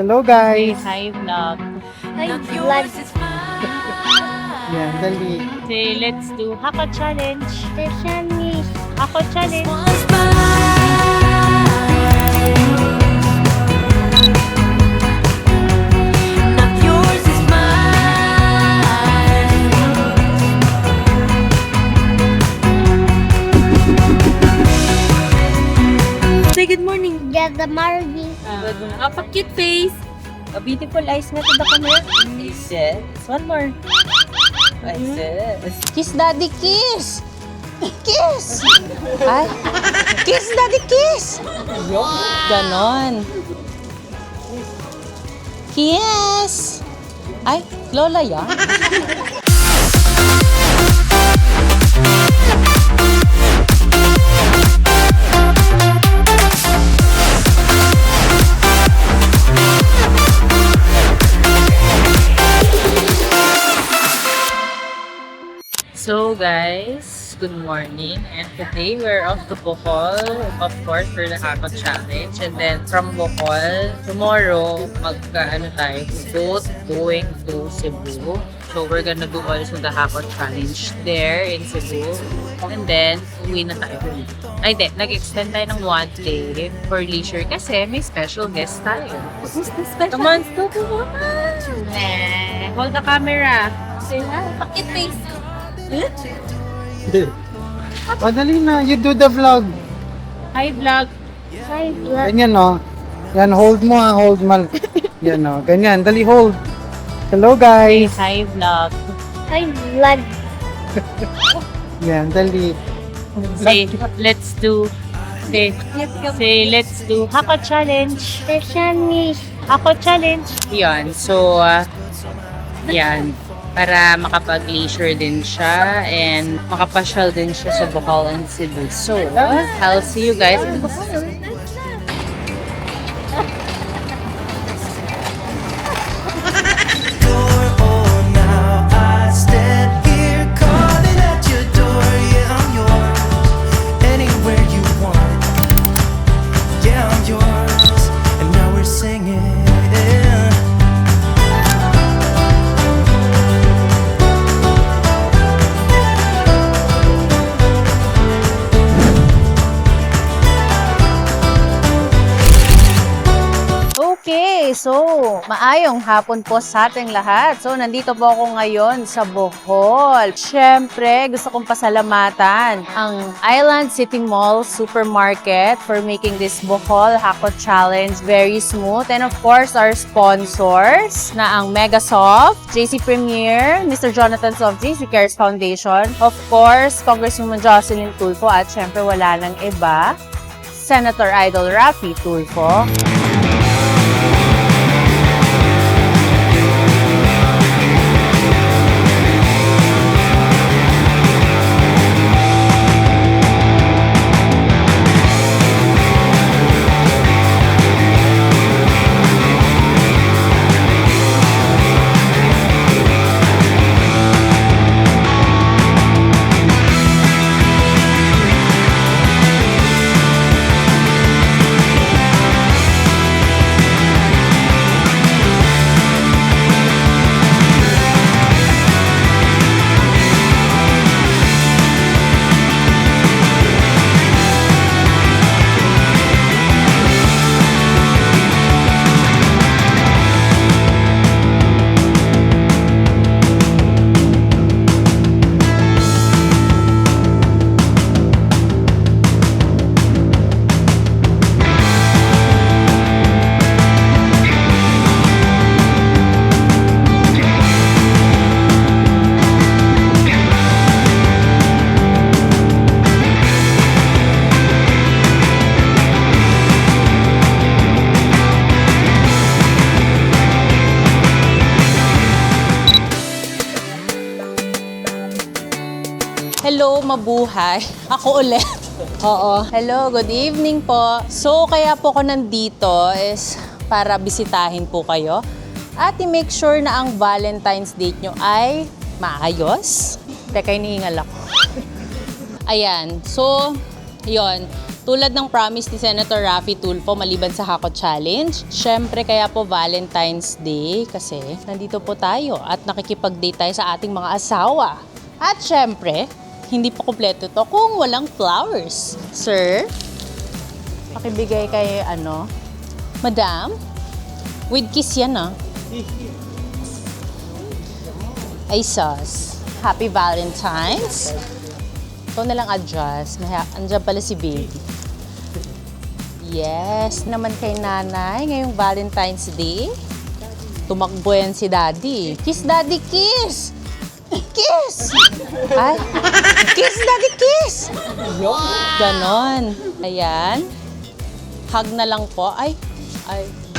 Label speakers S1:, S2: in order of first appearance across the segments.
S1: Hello guys!
S2: Hi, vlog.
S3: Hi, vlog.
S1: Yan, dali.
S2: Say, let's do Hako Challenge.
S3: Shani.
S2: Hako Challenge.
S3: Say good morning. Get the Marvin.
S2: A cute face. A beautiful eyes na to the camera. Yes. One more. Yes.
S4: Kiss daddy, kiss! Kiss! Ay, kiss daddy, kiss! Ganon. Kiss! Ay, lola yan?
S2: So guys, good morning. And today we're off to Bohol, of course, for the Hako Challenge. And then from Bohol, tomorrow, magka-ano tayo, boat going to Cebu. So we're gonna do also the Hako Challenge there in Cebu. And then, uwi na tayo. Ay, hindi. Nag-extend tayo ng 1 day for leisure kasi may special guest tayo.
S3: Who's the special?
S2: Come on, go to Hold the camera.
S3: Say hi. Pakit face.
S1: Hindi. Madali na, you do the vlog.
S2: Hi, vlog.
S3: Hi, vlog.
S1: Ganyan no. Yan, hold mo ha, hold mal. Yan no, ganyan, dali hold. Hello guys!
S2: Hi, vlog.
S3: Hi, vlog.
S1: Yan, dali.
S2: Say, let's do. Say, let's do Hako Challenge.
S3: Shani.
S2: Hako Challenge. Yan. So, yan. Para makapag-leisure din siya and makapasyal din siya sa Bohol and Cebu. So, I'll see you guys in Bohol.
S4: Okay, so maayong hapon po sa ating lahat. So nandito po ako ngayon sa Bohol. Siyempre, gusto kong pasalamatan ang Island City Mall Supermarket for making this Bohol Hako Challenge very smooth. And of course, our sponsors na ang Megasoft, JC Premier, Mr. Jonathan Soft, JC Cares Foundation. Of course, Congresswoman Jocelyn Tulfo at siyempre wala nang iba, Senator Idol Raffy Tulfo. Hello, mabuhay. Ako ulit. Oo. Hello, good evening po. So, kaya po ako nandito is para bisitahin po kayo at i-make sure na ang Valentine's date nyo ay maayos. Teka, inihingal ako. Ayan. So, yon. Tulad ng promise ni Senator Raffy Tulfo maliban sa Hakot Challenge, syempre kaya po Valentine's Day kasi nandito po tayo at nakikipag-date tayo sa ating mga asawa. At syempre, hindi pa kumpleto to kung walang flowers. Sir, pakibigay kay Madam, with kiss yan Ay sus. Happy Valentine's. Ito na lang adjust. Andiyan pala si baby. Yes, naman kay nanay ngayong Valentine's Day. Tumakbo yan si daddy. Kiss daddy, kiss! Kiss! Ay, kiss daddy, kiss! Ganon. Ayan. Hug na lang po.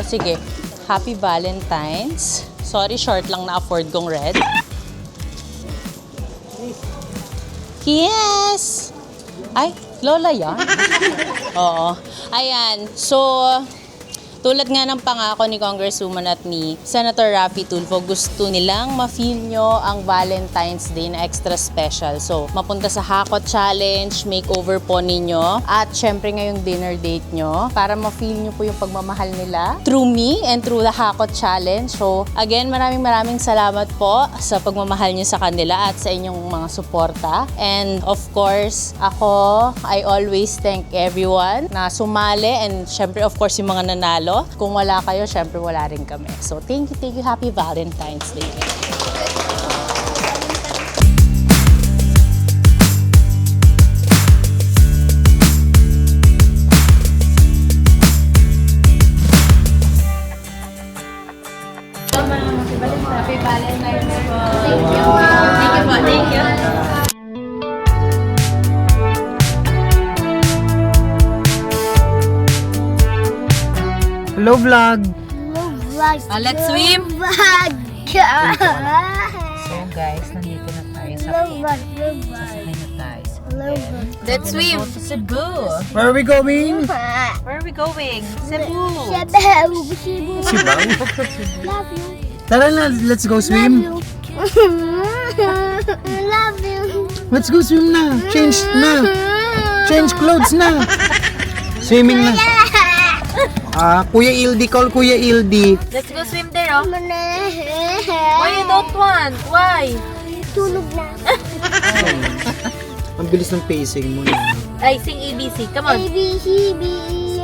S4: Sige. Happy Valentine's. Sorry, short lang na-afford kong red. Yes! Ay, lola yan? Oo. Ayan. So, tulad nga ng pangako ni Congresswoman at ni Senator Raffy Tulfo, gusto nilang ma-feel nyo ang Valentine's Day na extra special. So, mapunta sa Hakot Challenge, makeover po ninyo. At syempre ngayong dinner date nyo para ma-feel nyo po yung pagmamahal nila through me and through the Hakot Challenge. So, again, maraming salamat po sa pagmamahal nyo sa kanila at sa inyong mga suporta. And of course, I always thank everyone na sumali and syempre of course yung mga nanalo. Kung wala kayo, syempre wala rin kami. So, thank you. Happy Valentine's Day. Happy Valentine's Day po. Thank you.
S1: Hello, vlog!
S4: Let's swim!
S3: Vlog!
S2: So guys, nandito na tayo sa pier. Sasakay na tayo.
S4: Let's swim!
S2: To Cebu.
S1: Where are we going?
S2: Where are we going? Cebu.
S3: Cebu.
S1: Sibaw.
S3: Love you.
S1: Tara na, let's go swim.
S3: Love you.
S1: Let's go swim na. Change na. Change clothes na. Swimming na. Kuya Ildi, call Kuya Ildi.
S2: Let's go swim there, oh. Why you don't want? Why?
S3: Tulog na.
S1: Ang bilis ng pacing mo na.
S2: Ay, sing ABC. Come on.
S3: A, B, C, D, E,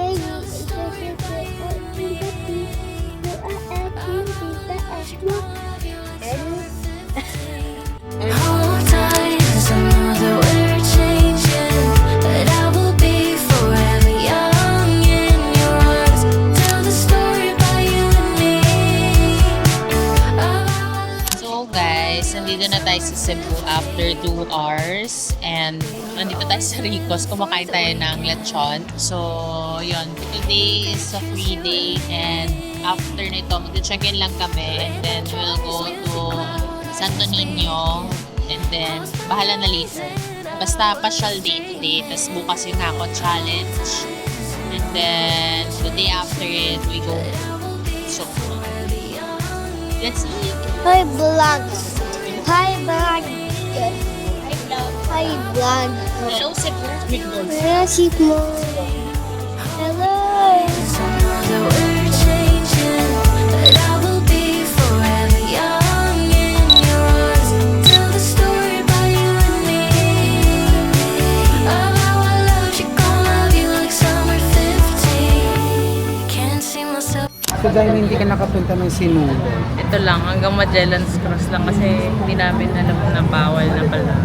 S5: Hold tight, 'cause I know that we're changing, but I will be forever young in your arms. Tell the story about you and me.
S2: So guys, nandito na tayo sa Cebu after 2 hours and nandito tayo sa Ricos, kumakain tayo ng lechon. So, yun, today is a free day and after nito, mag-check-in lang kami and then we'll go to Santo Niño and then bahala na later. Basta pasyal day today, tas bukas yung Hakot Challenge and then the day after it, we go so let's eat.
S3: Hi, vlog. Hi, vlog. Hi, vlog.
S2: Hello, Cebu.
S3: Nasip mo. Hello.
S5: 'Cause I know that we're changing, but I will be forever young in your arms. Tell the story about you and me. Of how I loved you, gonna love you like summer 15. Can't see myself.
S1: So dahil hindi ka nakapunta ng Sinulog,
S2: Ito lang, hanggang Magellan's Cross lang kasi hindi namin alam na bawal na pala.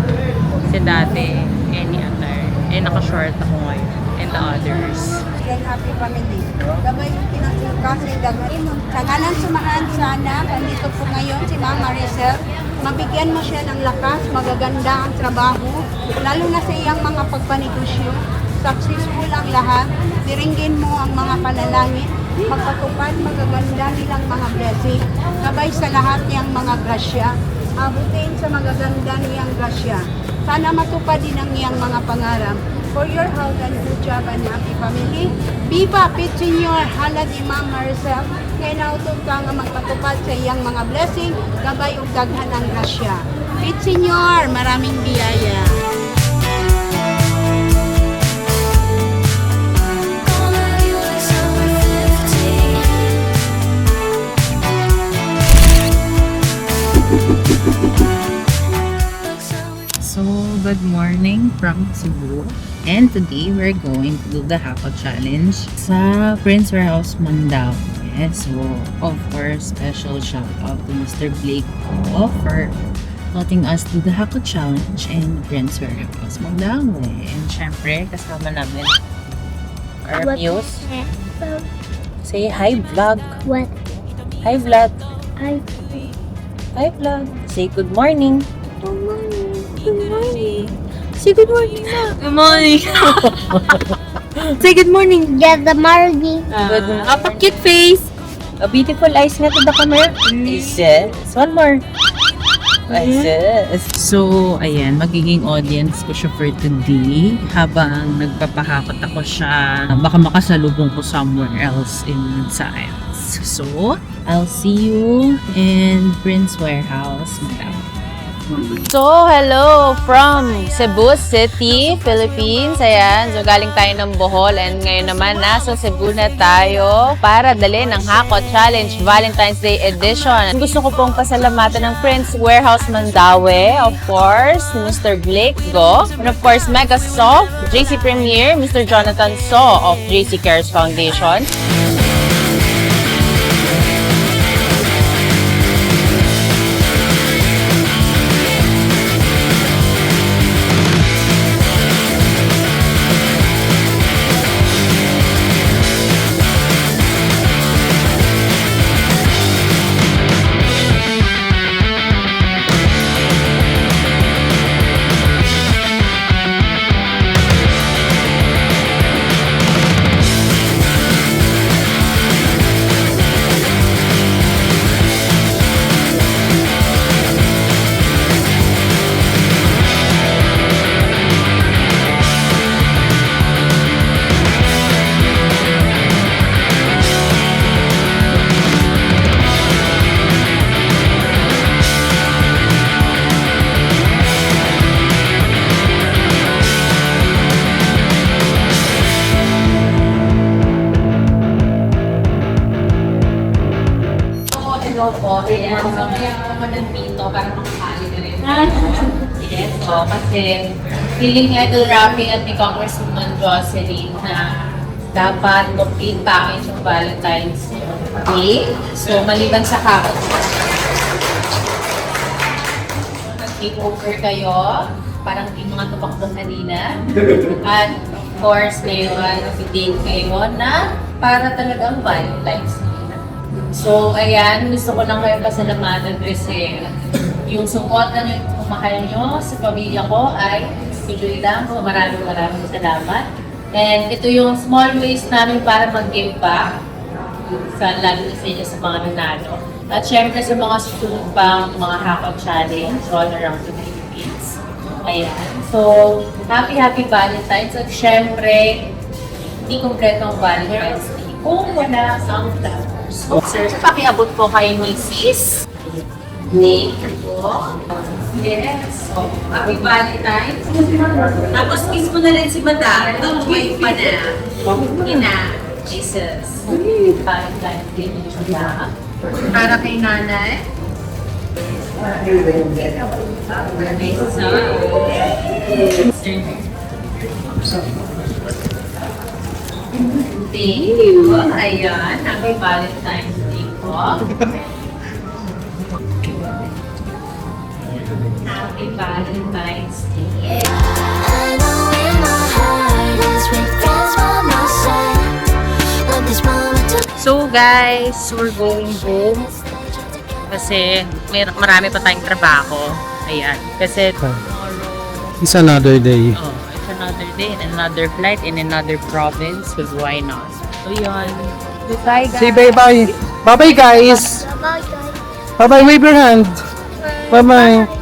S2: Kasi dati, any other. Naka-short ako ngayon. And the others.
S6: Yan, happy family. Gabay yung pinasikasin gagawin mo. Sa ngalan sumahan sana, nandito po ngayon si Ma'am Maricel. Mabigyan mo siya ng lakas, magaganda ang trabaho, lalo na sa iyang mga pagpanegosyo. Successful ang lahat. Diringgin mo ang mga panalangin. Magpatupad, magaganda nilang mga blessing. Gabay sa lahat niyang mga grasya. Abutin sa magaganda niyang grasya. Sana matupad din ang iyang mga pangarap. For your health and good job and happy family. Viva Pitsenyor, halad Imam Maricel. Kaya nautog ka nga magpatupad sa iyang mga blessing. Gabay ug daghan ang grasya. Pitsenyor, maraming biyaya.
S2: good morning from Cebu. And today we're going to do the Hako Challenge sa Prince Warehouse, Mandaue. So, of course, special shout out to Mr. Blake for letting us do the Hako Challenge in Prince Warehouse, Mandaue. And syempre, kasama namin our Muse. Say hi, vlog.
S3: What?
S2: Hi, vlog.
S3: I
S2: Hi, vlog. Say good morning.
S3: Good morning. Good morning.
S2: Say good morning na. Good morning. Say good morning.
S3: Get the morning.
S2: Good morning. Cute face. A beautiful eyes nga to the camera. Yes. One more. Yes. So, ayan, magiging audience ko siya for today. Habang nagpapahakot ako siya, baka makasalubong ko somewhere else in science. So, I'll see you in Prince Warehouse, Mandaue.
S4: So, hello from Cebu City, Philippines. Ayan, so galing tayo ng Bohol and ngayon naman nasa Cebu na tayo para dalhin ang Hako Challenge Valentine's Day Edition. Gusto ko pong pasalamatan ng Prince Warehouse Mandaue, of course, Mr. Blake Go, and of course, Mega Soft, JC Premier, Mr. Jonathan So of JC Cares Foundation.
S2: Hello po. Yes. So, kaya ako nandito para makakali na rin. Yes. So, kasi feeling ni Idol Rafi at ni Congresswoman Jocelyn na dapat complete package yung Valentine's Day. So, maliban sa Hako, take over kayo. Parang yung mga tupakbong kanina. At of course, ngayon, update kayo na para talagang Valentine's Day. So, ayan, gusto ko lang kayo pasalamatan kasi yung support na yung kumakain nyo sa pamilya ko ay tuloy lang. So, maraming salamat. And ito yung small ways namin para mag-give back sa lalo sa inyo sa mga nanalo. At syempre sa mga susunod pang mga Hako Challenge all around the Philippines. Ayan. So, happy Valentine's. At syempre, hindi kompleto ang Valentine's Day kung wala ang flowers. So, sir, pakiabot po kay Mrs. Thank you. Yes. So, happy Valentine's. Tapos, kiss mo na rin si Madam. Tumaway pa na. Ina. Jesus. Valentine's Day mo siya. Para kay nanay. Thank you. Ayan. Happy Valentine's Day po. Happy Valentine's Day.
S5: I know in my heart as we dance by my side. Love this moment to
S2: So guys, we're going home. Kasi marami pa tayong trabaho. Ayan. Kasi tomorrow,
S1: It's another day.
S2: it's another day and another flight in another province. Because why not? So yun. Goodbye guys.
S1: Say bye-bye. Bye-bye, guys.
S3: Bye, guys.
S1: Bye-bye. Wave your hand. Bye-bye.